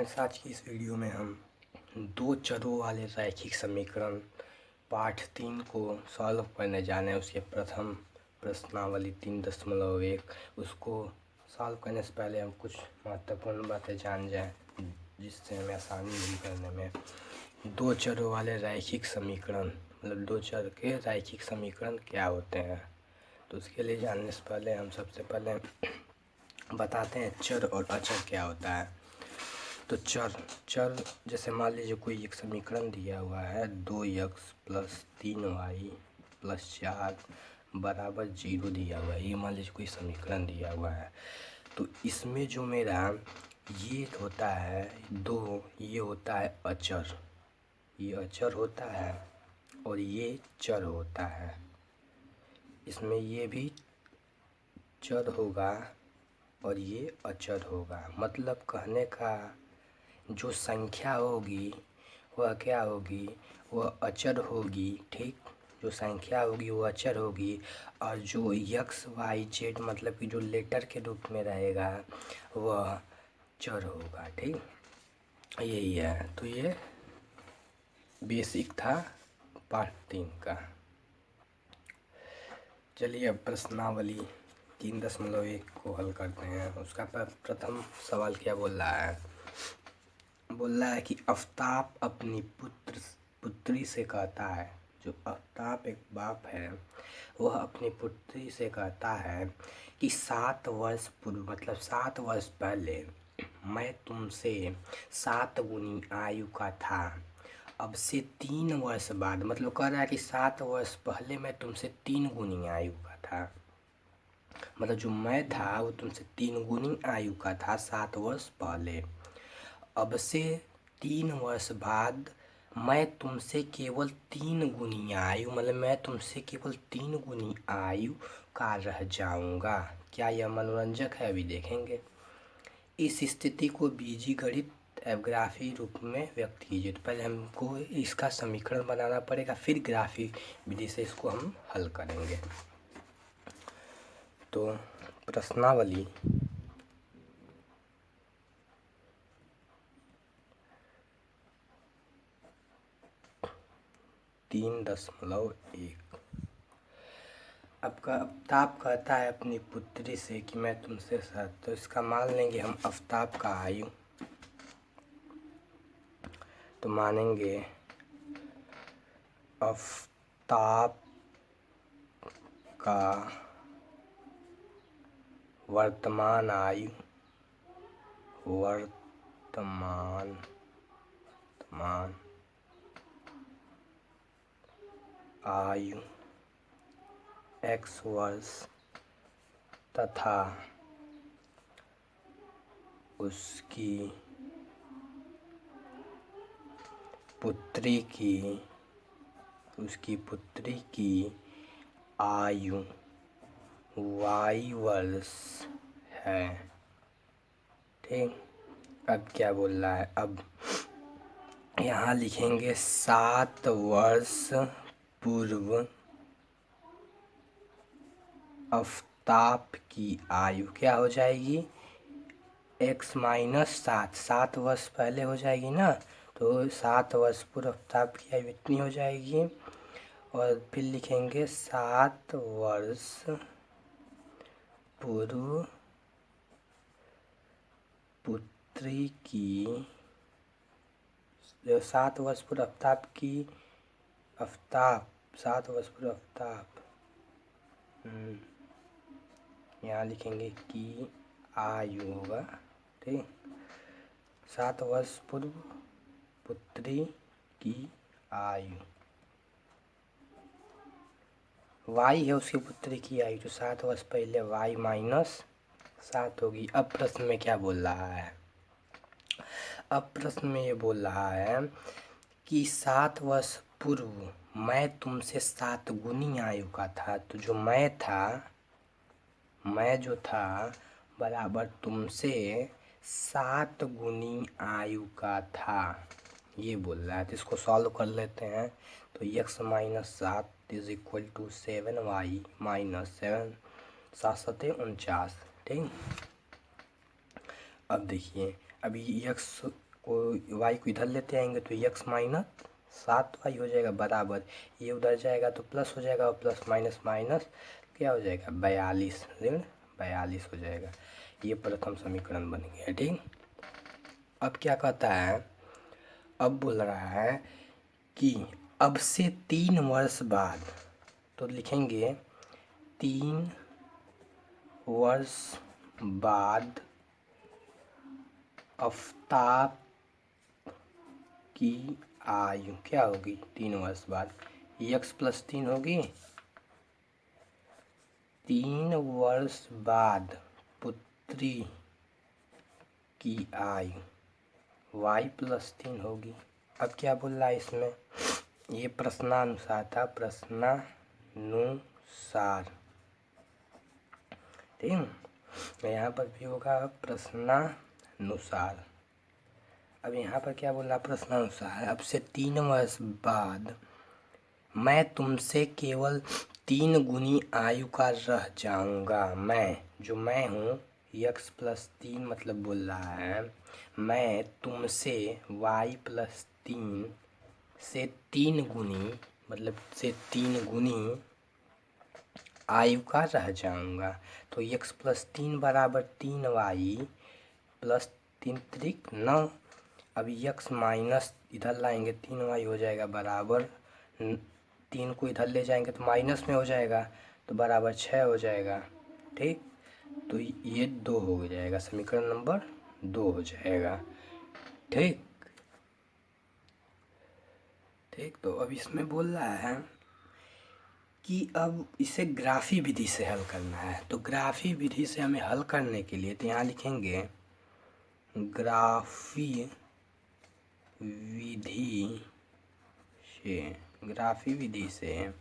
Friends, आज की इस वीडियो में हम दो चरों वाले रैखिक समीकरण पाठ 3 को सॉल्व करने जा रहे हैं। उसके प्रथम प्रश्नावली 3.1 उसको सॉल्व करने से पहले हम कुछ महत्वपूर्ण बातें जान जाएं, जिससे हमें आसानी होगी करने में। दो चरों वाले रैखिक समीकरण मतलब दो चर के रैखिक समीकरण क्या होते हैं, तो उसके लिए जानने से पहले हम सबसे पहले बताते हैं चर और अचर क्या होता है। तो चर जैसे मान लीजिए कोई एक समीकरण दिया हुआ है 2x + 3y + 4 बराबर 0 दिया हुआ है। ये मान लीजिए कोई समीकरण दिया हुआ है, तो इसमें जो मेरा ये होता है ये होता है अचर, ये अचर होता है और ये चर होता है। इसमें ये भी चर होगा और ये अचर होगा। मतलब कहने का जो संख्या होगी वह क्या होगी, वह अचर होगी। ठीक, जो संख्या होगी वो अचर होगी और जो x y z मतलब कि जो लेटर के रूप में रहेगा वह चर होगा। ठीक, यही है। तो ये बेसिक था पार्ट 3 का। चलिए अब प्रश्नावली 3.1 को हल करते हैं। उसका प्रथम सवाल क्या बोल रहा है, बोल रहा है कि आफ्ताब अपनी पुत्री से कहता है, जो आफ्ताब एक बाप है वह अपनी पुत्री से कहता है कि 7 वर्ष पूर्व मतलब 7 वर्ष पहले मैं तुमसे 7 गुनी आयु का था। अब से 3 वर्ष बाद मतलब कह रहा है कि 7 वर्ष पहले मैं तुमसे 3 गुनी आयु का था। मतलब जो मैं था वो तुमसे 3 गुनी आयु का था 7 वर्ष पहले। अब से 3 वर्ष बाद मैं तुमसे केवल 3 गुनी आयु मतलब मैं तुमसे केवल 3 गुनी आयु का रह जाऊंगा। क्या यह मनोरंजक है, अभी देखेंगे। इस स्थिति को बीजीगणित ग्राफी रूप में व्यक्त कीजिए। तो पहले हमको इसका समीकरण बनाना पड़ेगा, फिर ग्राफी विधि से इसको हम हल करेंगे। तो प्रश्नावली 3.1 आफ्ताब कहता है अपनी पुत्री से कि मैं तुमसे साथ, तो इसका मान लेंगे हम आफ्ताब का आयु। तो मानेंगे आफ्ताब का वर्तमान आयु x वर्ष तथा उसकी पुत्री की आयु y वर्ष है। ठीक, अब क्या बोल रहा है, अब यहाँ लिखेंगे 7 वर्ष पूर्व आफ्ताब की आयु क्या हो जाएगी, x - 7, 7 वर्ष पहले हो जाएगी ना, तो 7 वर्ष पूर्व आफ्ताब की आयु इतनी हो जाएगी। और फिर लिखेंगे 7 वर्ष पूर्व पुत्री की 7 वर्ष पूर्व आफ्ताब 7 वर्ष पूर्व आफ्ताब यहाँ लिखेंगे कि आयु होगा। ठीक, 7 वर्ष पूर्व पुत्री की आयु y है उसकी पुत्री की आयु, तो 7 वर्ष पहले y - 7 होगी। अब प्रश्न में क्या बोल रहा है, अब प्रश्न में ये बोल रहा है कि 7 वर्ष पूर्व मैं तुमसे 7 गुनी आयु का था। तो जो मैं जो था बराबर तुमसे 7 गुनी आयु का था, ये बोल रहा है। तो इसको सॉल्व कर लेते हैं। तो x - 7 = 7y - 7 7 7 49। ठीक, अब देखिए, अभी x को वाई को इधर लेते आएंगे तो x माइनस 7y हो जाएगा बराबर, ये उधर जाएगा तो प्लस हो जाएगा और प्लस माइनस माइनस क्या हो जाएगा 42, ऋण 42 हो जाएगा। ये प्रथम समीकरण बन गया। ठीक, अब क्या कहता है, अब बोल रहा है कि अब से 3 वर्ष बाद, तो लिखेंगे 3 वर्ष बाद आफताब की आयु क्या होगी 3 वर्ष बाद, x प्लस 3 होगी। 3 वर्ष बाद पुत्री की आयु y प्लस 3 होगी। अब क्या बोल रहा है इसमें, ये प्रश्नानुसार था, प्रश्नानुसार। ठीक, यहाँ पर भी होगा प्रश्नानुसार। अब यहाँ पर क्या बोल रहा है, प्रश्नानुसार अब से 3 वर्ष बाद मैं तुमसे केवल 3 गुनी आयु का रह जाऊंगा। मैं, जो मैं हूँ, x प्लस 3 मतलब बोल रहा है मैं तुमसे y प्लस 3 से 3 गुनी, मतलब से 3 गुनी आयु का रह जाऊंगा। तो x प्लस 3 बराबर 3y प्लस 3 त्रिक 9। अब x माइनस इधर लाएंगे 3y हो जाएगा बराबर, 3 को इधर ले जाएंगे तो माइनस में हो जाएगा तो बराबर 6 हो जाएगा। ठीक, तो ये 2 हो जाएगा, समीकरण नंबर 2 हो जाएगा। ठीक ठीक, तो अब इसमें बोल रहा है कि अब इसे ग्राफी विधि से हल करना है। तो ग्राफी विधि से हमें हल करने के लिए तो यहाँ लिखेंगे ग्राफी विधि से, ग्राफी विधि से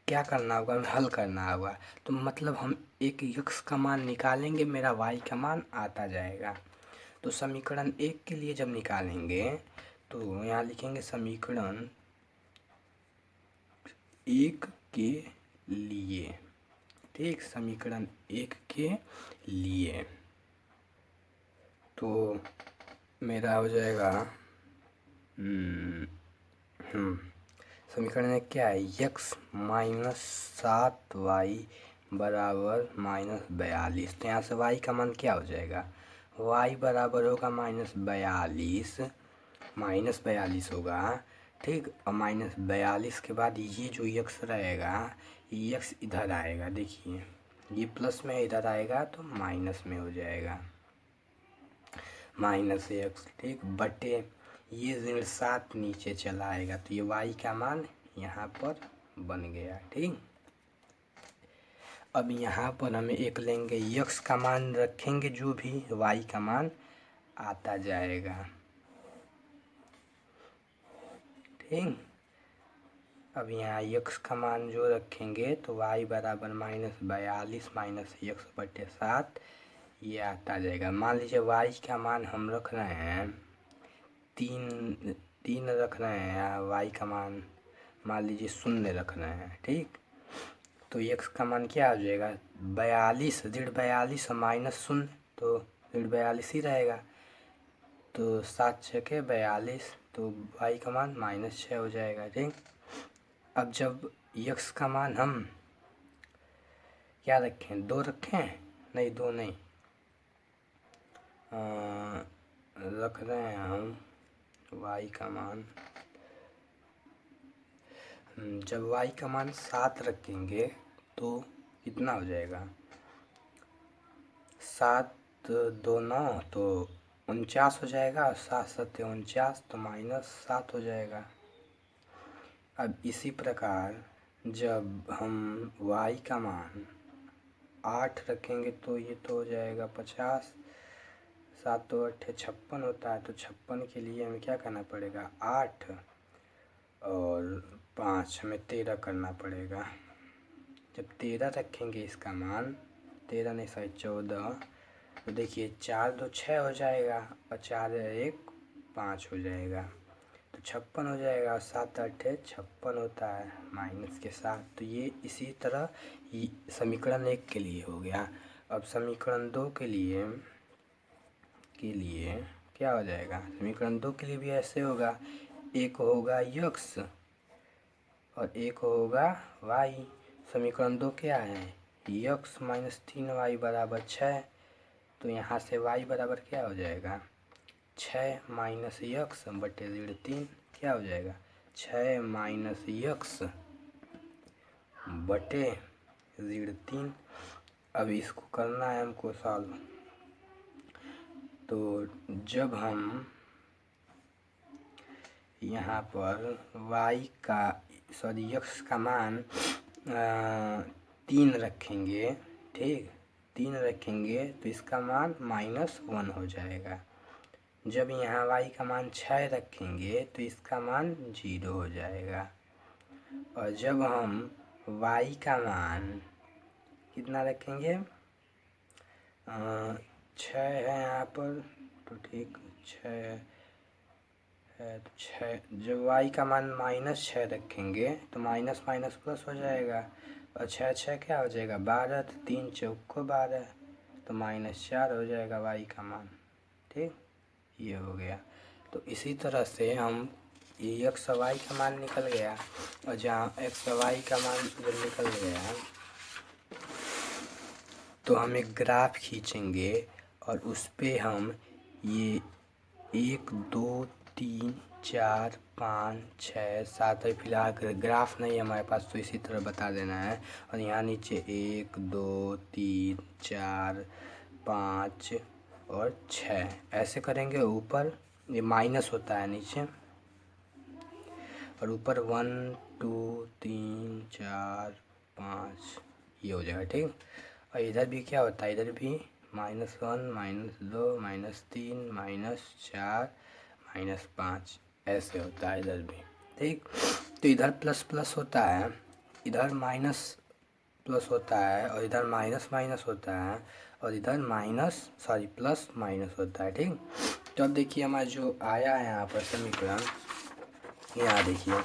क्या करना होगा, हमें हल करना होगा। तो मतलब हम एक x का मान निकालेंगे, मेरा y का मान आता जाएगा। तो समीकरण 1 के लिए जब निकालेंगे तो यहाँ लिखेंगे समीकरण 1 के लिए। ठीक, समीकरण 1 के लिए तो मेरा हो जाएगा समीकरण में क्या है, x माइनस 7y बराबर माइनस 42। तो यहाँ से y का मान क्या हो जाएगा, y बराबर होगा माइनस 42 होगा। ठीक, और माइनस 42 के बाद ये जो x रहेगा, ये x इधर आएगा, देखिए ये प्लस में इधर आएगा तो माइनस में हो जाएगा, माइनस x। ठीक, बटे ये ऋण 7 नीचे चला आएगा तो ये y का मान यहाँ पर बन गया। ठीक, अब यहाँ पर हमें एक लेंगे, x का मान रखेंगे जो भी, y का मान आता जाएगा। ठीक, अब यहाँ x का मान जो रखेंगे तो y बराबर माइनस 42 माइनस x बटे 7 ये आता जाएगा। मान लीजिए y का मान हम रख रहे हैं 3 रख रहे हैं, y का मान मान लीजिए 0 रख रहे हैं। ठीक, तो x का मान क्या हो जाएगा 42, ऋण 42 और माइनस 0 तो ऋण 42 ही रहेगा। तो 7 छके 42, तो y का मान माइनस 6 हो जाएगा। ठीक, अब जब x का मान हम क्या रखें, 2 रखें, नहीं 2 नहीं रख रहे हैं हम y का मान, जब y का मान 7 रखेंगे तो कितना हो जाएगा, 7 2 9 तो 49 हो जाएगा, 7 7 49 तो माइनस 7 हो जाएगा। अब इसी प्रकार जब हम y का मान 8 रखेंगे तो ये तो हो जाएगा 50, 7 तो 8 56 होता है। तो 56 के लिए हमें क्या करना पड़ेगा, 8 और 5 हमें 13 करना पड़ेगा। जब 13 रखेंगे इसका मान, 13 नहीं सॉरी 14, तो देखिए 4 2 6 हो जाएगा और 4 1 5 हो जाएगा तो 56 हो जाएगा और 7 8 56 होता है माइनस के साथ। तो ये इसी तरह समीकरण 1 के लिए हो गया। अब समीकरण 2 के लिए क्या हो जाएगा, समीकरण 2 के लिए भी ऐसे होगा, एक होगा यक्स और एक होगा वाई। समीकरण 2 क्या है, यक्स माइनस 3y बराबर 6। तो यहाँ से y बराबर क्या हो जाएगा, 6 माइनस यक्स बटे ऋण 3। क्या हो जाएगा, 6 माइनस यक्स बटे ऋण 3। अब इसको करना है हमको सॉल्व। तो जब हम यहाँ पर y का x का मान 3 रखेंगे, ठीक, 3 रखेंगे तो इसका मान -1 हो जाएगा। जब यहाँ y का मान 6 रखेंगे तो इसका मान 0 हो जाएगा। और जब हम y का मान कितना रखेंगे, 6 है यहाँ पर, तो ठीक 6 है, तो 6, जब y का मान -6 रखेंगे तो माइनस माइनस प्लस हो जाएगा। और 6 6 क्या हो जाएगा, 12, तो 3 चौको 12, तो -4 हो जाएगा y का मान, ठीक, ये हो गया। तो इसी तरह से हम ये x और y का मान निकल गया, और जहाँ x और y का मान जब निकल गया तो हम एक ग्राफ खींचेंगे और उस पे हम ये 1 2 3 4 5 6 7, फिलहाल ग्राफ नहीं है हमारे पास तो इसी तरह बता देना है। और यहाँ नीचे 1 2 3 4 5 और 6 ऐसे करेंगे। ऊपर ये माइनस होता है नीचे, और ऊपर 1 2 3 4 5 ये हो जाएगा, ठीक। और इधर भी क्या होता है, इधर भी -1 -2 -3 -4 -5 ऐसे होता है इधर भी, ठीक। तो इधर प्लस प्लस होता है, इधर माइनस प्लस होता है, और इधर माइनस माइनस होता है, और इधर प्लस माइनस होता है, ठीक। तो अब देखिए हमारा जो आया है यहाँ पर समीकरण, यहाँ देखिए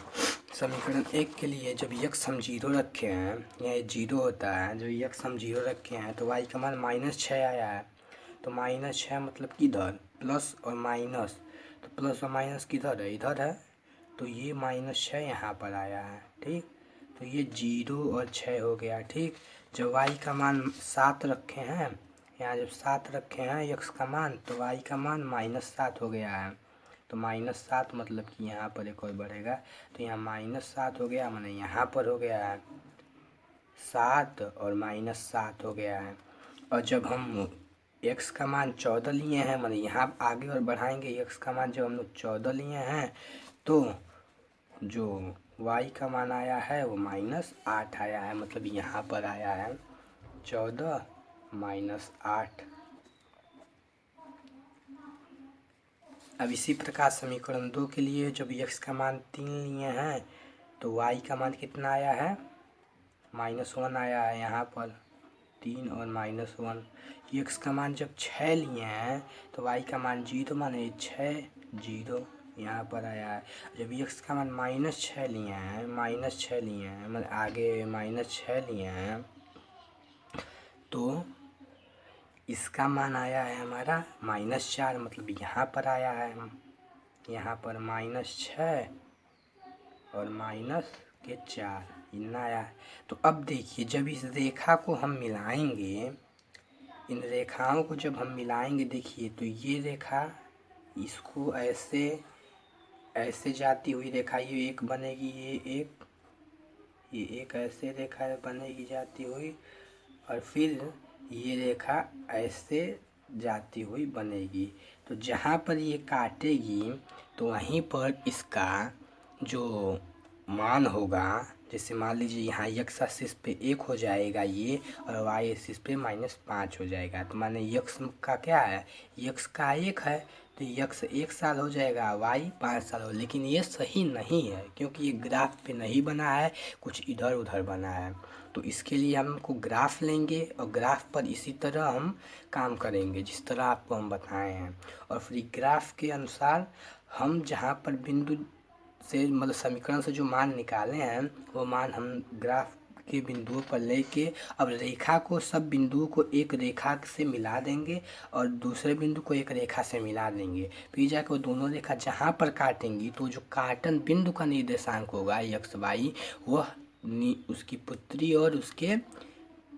समीकरण 1 के लिए जब यक्स हम 0 रखे हैं, यहाँ 0 होता है, जब यक्स हम 0 रखे हैं तो y का मान -6 आया है। तो -6 मतलब किधर, प्लस और माइनस, तो प्लस और माइनस किधर है, इधर है, तो ये -6 यहाँ पर आया है, ठीक। तो ये 0 और 6 हो गया, ठीक। जब y का मान 7 रखे हैं, यहाँ जब 7 रखे हैं यक्स का मान, तो y का मान -7 हो गया है। तो -7 मतलब कि यहाँ पर एक और बढ़ेगा, तो यहाँ -7 हो गया, माने यहाँ पर हो गया है 7 और -7 हो गया है। और जब हम x का मान 14 लिए हैं, माने यहाँ आगे और बढ़ाएंगे, x का मान जब हम लोग 14 लिए हैं तो जो y का मान आया है वो -8 आया है, मतलब यहाँ पर आया है 14 -8। अब इसी प्रकार समीकरण 2 के लिए जब x का मान 3 लिए हैं तो y का मान कितना आया है, -1 आया है यहाँ पर, 3 और -1। x का मान जब 6 लिए हैं तो y का मान 0, माने 6 0 यहाँ पर आया है। जब x का मान -6 लिए हैं, मतलब आगे -6 लिए हैं, तो इसका मान आया है हमारा -4, मतलब यहाँ पर आया है, यहाँ पर -6 और -4 इतना आया है। तो अब देखिए जब इस रेखा को हम मिलाएंगे, इन रेखाओं को जब हम मिलाएंगे, देखिए तो ये रेखा इसको ऐसे ऐसे जाती हुई रेखा ये एक बनेगी, ये एक ऐसे रेखा बनेगी जाती हुई, और फिर ये रेखा ऐसे जाती हुई बनेगी। तो जहाँ पर ये काटेगी तो वहीं पर इसका जो मान होगा, जैसे मान लीजिए यहाँ x एक्सिस पे 1 हो जाएगा ये, और y एक्सिस पे -5 हो जाएगा। तो माने x का क्या है, x का 1 है, तो x 1 साल हो जाएगा, y 5 साल हो। लेकिन ये सही नहीं है क्योंकि ये ग्राफ पे नहीं बना है, कुछ इधर उधर बना है। तो इसके लिए हमको ग्राफ लेंगे और ग्राफ पर इसी तरह हम काम करेंगे जिस तरह आपको हम बताए हैं। और फिर ग्राफ के अनुसार हम जहाँ पर बिंदु से मतलब समीकरण से जो मान निकाले हैं वो मान हम ग्राफ के बिंदुओं पर लेके अब रेखा को, सब बिंदुओं को एक रेखा से मिला देंगे और दूसरे बिंदु को एक रेखा से मिला देंगे। फिर जाकर वो दोनों रेखा जहाँ पर काटेंगी तो जो काटन बिंदु का निर्देशांक होगा एक्स वाई, वह उसकी पुत्री और उसके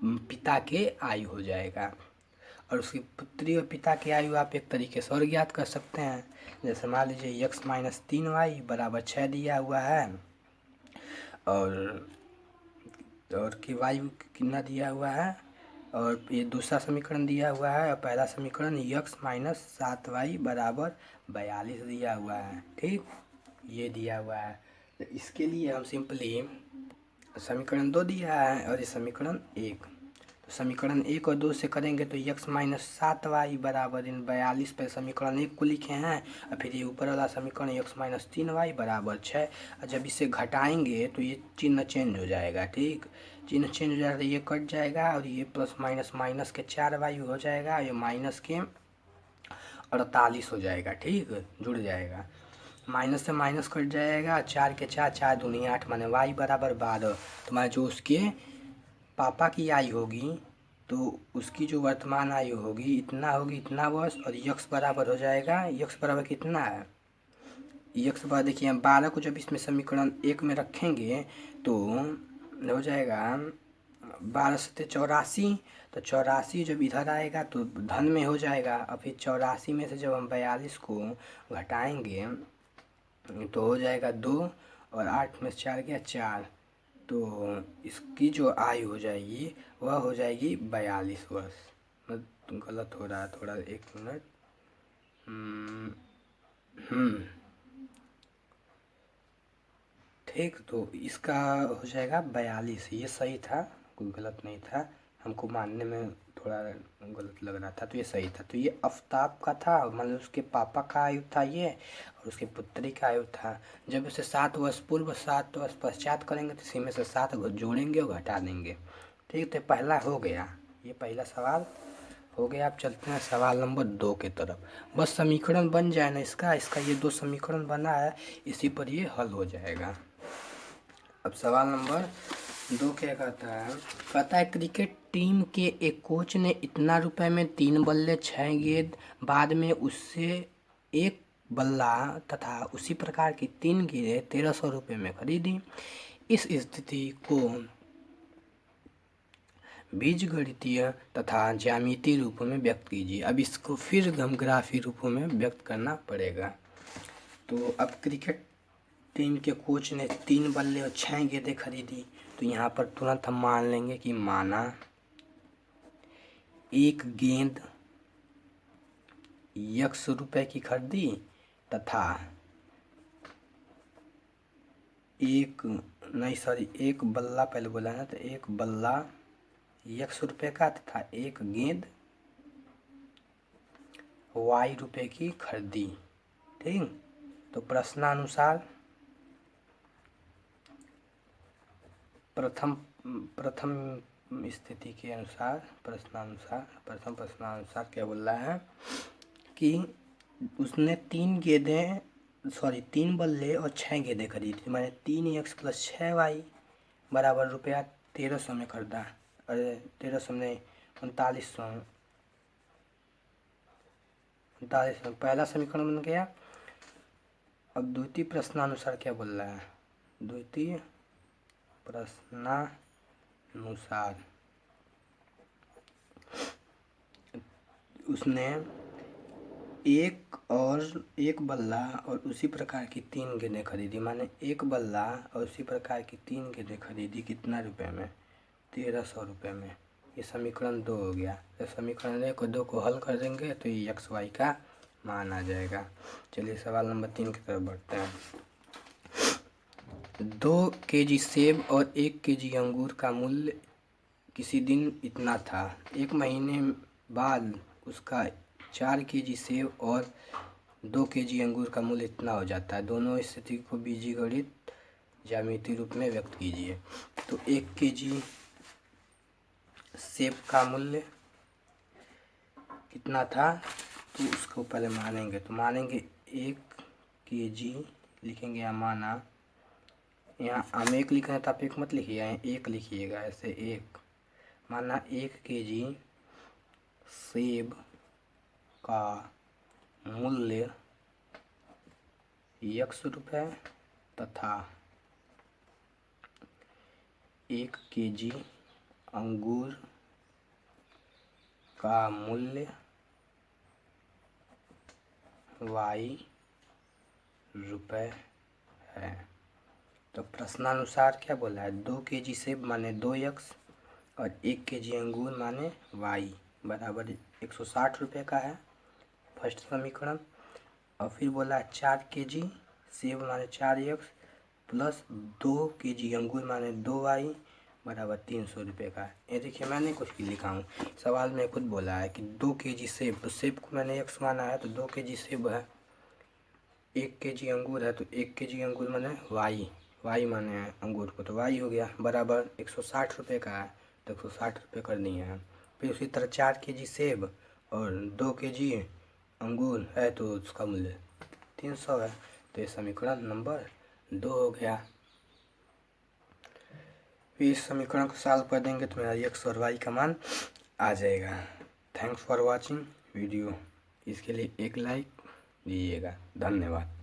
पिता के आयु हो जाएगा। और उसकी पुत्री और पिता की आयु आप एक तरीके से और ज्ञात कर सकते हैं। जैसे मान लीजिए एक्स माइनस 3y बराबर 6 दिया हुआ है और की वायु कितना दिया हुआ है, और ये दूसरा समीकरण दिया हुआ है और पहला समीकरण x माइनस 7y बराबर 42 दिया हुआ है। ठीक, ये दिया हुआ है। तो इसके लिए हम सिंपली समीकरण 2 दिया है और ये समीकरण 1, तो समीकरण 1 और 2 से करेंगे तो x माइनस 7y बराबर इन 42 पे समीकरण 1 को लिखे हैं और फिर ये ऊपर वाला समीकरण x माइनस 3y बराबर 6। और जब इसे घटाएंगे तो ये चिन्ह चेंज हो जाएगा। ठीक, चिन्ह चेंज हो जाएगा तो ये कट जाएगा और ये प्लस माइनस माइनस के 4y हो जाएगा, ये माइनस के 48 हो जाएगा। ठीक, जुड़ जाएगा, माइनस से माइनस कट जाएगा, 4 के 4, 4 दूनी 8 माने y बराबर 12। तो माने जो उसके पापा की आयु होगी तो उसकी जो वर्तमान आयु होगी इतना होगी, इतना वर्ष, और यक्स बराबर हो जाएगा, यक्स बराबर कितना है, यक्स बराबर देखिए 12 को जब इसमें समीकरण 1 में रखेंगे तो हो जाएगा 12 से 84, तो 84 जब इधर आएगा तो धन में हो जाएगा और फिर 84 में से जब हम 42 को घटाएंगे तो हो जाएगा 2 और 8 में 4 गया 4, तो इसकी जो आयु हो जाएगी वह हो जाएगी 42 वर्ष। गलत हो रहा है थोड़ा, 1 मिनट। ठीक, तो इसका हो जाएगा 42, ये सही था, कोई गलत नहीं था, हमको मानने में थोड़ा गलत लग रहा था, तो ये सही था। तो ये आफ्ताब का था, मतलब उसके पापा का आयु था ये, और उसकी पुत्री का आयु था। जब उसे 7 वर्ष पूर्व 7 वर्ष पश्चात करेंगे तो इसी में से 7 जोड़ेंगे और घटा देंगे। ठीक, तो पहला हो गया, ये पहला सवाल हो गया। आप चलते हैं सवाल नंबर 2 की तरफ। बस समीकरण बन जाए ना इसका ये 2 समीकरण बना है, इसी पर ये हल हो जाएगा। अब सवाल नंबर 2 क्या कहता है क्रिकेट टीम के एक कोच ने इतना रुपए में 3 बल्ले 6 गेंद, बाद में उससे एक बल्ला तथा उसी प्रकार की 3 गेंदें 1300 रुपये में खरीदी। इस स्थिति को बीजगणितीय तथा ज्यामितीय रूपों में व्यक्त कीजिए। अब इसको फिर हम ग्राफी रूपों में व्यक्त करना पड़ेगा। तो अब क्रिकेट टीम के कोच ने 3 बल्ले और 6 गेंदें खरीदी, तो यहाँ पर तुरंत हम मान लेंगे कि माना एक गेंद x रुपए की खरीदी तथा एक बल्ला पहले बोला ना, तो एक बल्ला x रुपए का तथा एक गेंद y रुपए की खरीदी। ठीक, तो प्रश्नानुसार प्रथम स्थिति के अनुसार प्रथम प्रश्नानुसार क्या बोल रहा है कि उसने 3 बल्ले और 6 गेंदें खरीदी, मैंने 3x प्लस 6y बराबर रुपया 1300 में खरीदा। अरे 1300 में 3900 पहला समीकरण बन गया। अब द्वितीय प्रश्नानुसार क्या बोल रहा है, द्वितीय प्रश्नानुसार उसने एक बल्ला और उसी प्रकार की 3 गेंदें खरीदी, माने एक बल्ला और उसी प्रकार की 3 गेंदें खरीदी, कितना रुपए में, 1300 रुपये में। ये समीकरण 2 हो गया। तो समीकरण 1 और 2 को हल कर देंगे तो ये एक्स वाई का मान आ जाएगा। चलिए सवाल नंबर 3 की तरफ बढ़ते हैं। 2 केजी सेब और 1 केजी अंगूर का मूल्य किसी दिन इतना था, 1 महीने बाद उसका 4 केजी सेब और 2 केजी अंगूर का मूल्य इतना हो जाता है। दोनों स्थिति को बीजगणित ज्यामितीय रूप में व्यक्त कीजिए। तो 1 केजी सेब का मूल्य कितना था, तो उसको पहले मानेंगे, तो मानेंगे 1 केजी लिखेंगे या माना यहाँ हम एक लिख रहे हैं तो आप एक मत लिखिए, यहाँ एक लिखिएगा ऐसे एक। माना 1 kg सेब का मूल्य ₹x तथा 1 kg अंगूर का मूल्य ₹y है। तो प्रश्नानुसार क्या बोला है, 2 kg सेब माने 2x और 1 kg अंगूर माने y बराबर 160 रुपये का है फर्स्ट समीकरण। और फिर बोला 4 kg सेब माने 4x प्लस 2 kg अंगूर माने 2y बराबर 300 रुपये का है। ये देखिए मैंने कुछ भी लिखा हूँ, सवाल में खुद बोला है कि 2 kg सेब, तो सेब को मैंने x माना है तो 2 kg सेब है। 1 kg अंगूर है तो 1 kg अंगूर माने y माने हैं अंगूर को, तो y हो गया बराबर 160 रुपये का है तो 160 रुपये कर दिए हैं। फिर उसी तरह 4 kg सेब और 2 kg अंगूर है तो उसका मूल्य 300 है। तो ये समीकरण नंबर 2 हो गया। फिर इस समीकरण को सॉल्व कर देंगे तो मेरा x और y का मान आ जाएगा। थैंक्स फॉर वॉचिंग वीडियो, इसके लिए एक लाइक दीजिएगा। धन्यवाद।